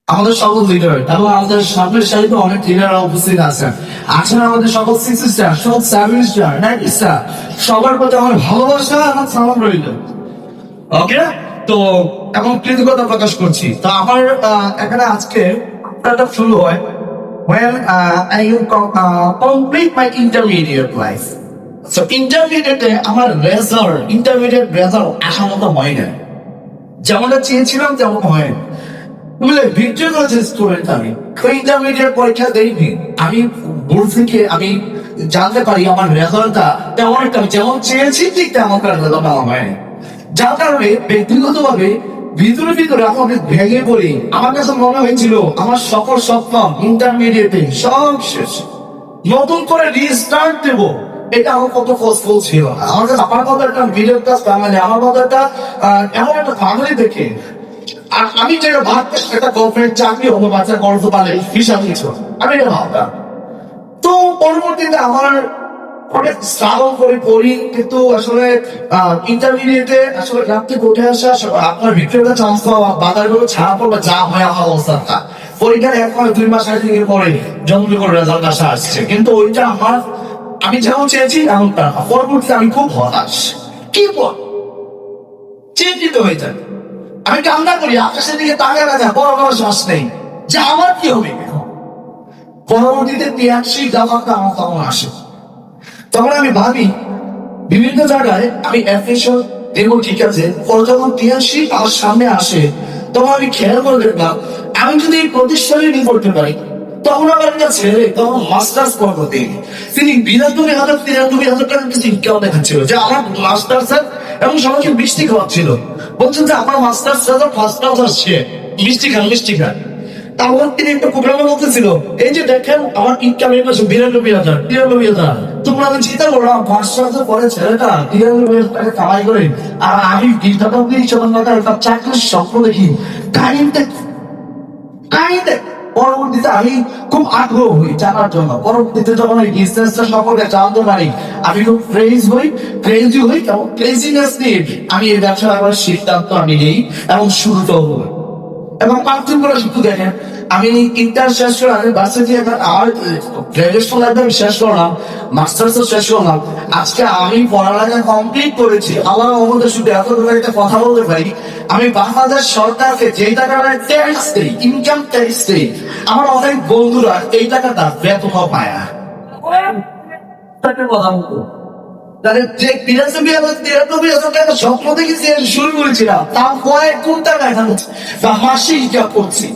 আমাদের সকল লিডার এবং আমাদের সামনের সারিতে অনেক লিডাররা উপস্থিত আছেন। আমাদের সকল 6 স্টার, সকল 7 স্টার, 9 স্টার, সবার প্রতি আমার ভালোবাসা এবং সালাম রইল। ওকে, তো এখন কৃতজ্ঞতা প্রকাশ করছি। তো আমার এখানে আজকে একটা শুরু হয় when I complete my intermediate life. So intermediate আমার intermediate result আসার মতো হয় না, যেমনটা চেয়েছিলাম তেমন হয় না। বুঝলে ভিডিও করেছে স্টুডেন্ট আমি ইন্টারমিডিয়েট পরীক্ষা দেইনি। আমি বোর্ড থেকে আমি জানতে পারি আমার রেজাল্টটা তেমন একটা যেমন চেয়েছি ঠিক তেমন রেজাল্ট আমার হয়নি, যার কারণে ব্যক্তিগতভাবে ভিতরে ভিতরে আমি ভেঙে পড়ি। আমার কাছে মনে হয়েছিল আমার সকল স্বপ্ন ইন্টারমিডিয়েটে সব শেষ, নতুন করে রিস্টার্ট দেবো। এটা আমার কত পসিবল ছিল। আমার কথা একটা মিডল ক্লাস ফ্যামিলি, আমার কথা একটা এমন একটা ফ্যামিলি দেখে আমি যেটা ভাবতাম একটা গভর্নমেন্ট চাকরি হলো, বাচ্চা করতে পারে হিসাব কিছু, আমি এটা ভাবতাম। তো পরবর্তীতে আমার অনেক স্ট্রাগল করে পড়ি, কিন্তু আসলে ইন্টারমিডিয়েটে আসলে রাত্রে উঠে আসা আপনার ভিক্টোরিয়া চান্স পাওয়া বাধাগুলো ছাড়া পড়বে যা হয় আমার অবস্থাটা। পরীক্ষার 1 মাস 2 মাস আগে থেকে পরে জন্মদিন রেজাল্ট আসছে, কিন্তু ওইটা আমি যেমন চেয়েছি এমনটা না। পরবর্তীতে আমি খুব হতাশ, কি বল চিন্তিত হয়ে যায়। আমি কান্না করি, আকাশের দিকে তাকায় রাখা বড় বড় শ্বাস নেই যে আমার কি হবে। পরবর্তীতে টিআরসি দাবাটা আমার তখন আসে, তখন আমি ভাবি বিভিন্ন জায়গায় আমি অ্যাপ্লিকেশন দেবো, ঠিক আছে। পরে যখন টিআরসি আমার সামনে আসে তখন আমি খেয়াল করে দেখলাম আমি যদি এই প্রতিষ্ঠানে নিয়ে করতে পারি, তখন আমার কাছে তখন মাস্টার্স করতে তিনি 92,000 টাকা কিছু ইনকাম দেখাচ্ছিল যে আমার মাস্টার্স এবং সবাইকে মিষ্টি খাওয়াচ্ছিল। বলছেন যে আমার মাস্টার্স রেজাল্ট ফার্স্ট ক্লাস আসছে, মিষ্টি খান। তারপর তিনি একটা প্রোগ্রামে বলতেছিল এই যে দেখেন আমার ইনকাম এই মাসে 92,000। তোমরা আমি চিন্তা করলাম মাস্টার্সের পরে ছেলেটা 93,000 টাকা কামাই করে, আর আমি 20,000 টাকা চাকরির স্বপ্ন দেখি। কাহিনীতে পরবর্তীতে আমি খুব আগ্রহ হই জানার জন্য। পরবর্তীতে যখন এই বিজনেসটা সম্পর্কে জানতে পারি আমি খুব ক্রেজি হই এবং ক্রেজিনেস নিয়ে আমি এই ব্যবসা করার সিদ্ধান্ত আমি নেই এবং শুরুটাও হই। এবং পার্থক্য করে শুধু দেখেন, আমি ইন্টার শেষ করে আমি ভার্সিটি আমার গ্রাজুয়েশন লাইফে আমি শেষ করলাম, মাস্টার্সও শেষ করলাম। আজকে আমি পড়ালেখা কমপ্লিট করেছি, আমার মধ্যে শুধু এত একটা কথা বলতে পারি, আমি বাংলাদেশ সরকারকে যেই টাকাটা ট্যাক্স দেই, ইনকাম ট্যাক্স দেই, আমার অনেক বন্ধুরা এই টাকাটা বেতন পায় না। কথা বলতো তাদের যে 93,000 টাকা স্বপ্ন দেখেছি শুরু করেছিলাম, তা কয়েক কোন টাকা মাসে ইনকাম করছি।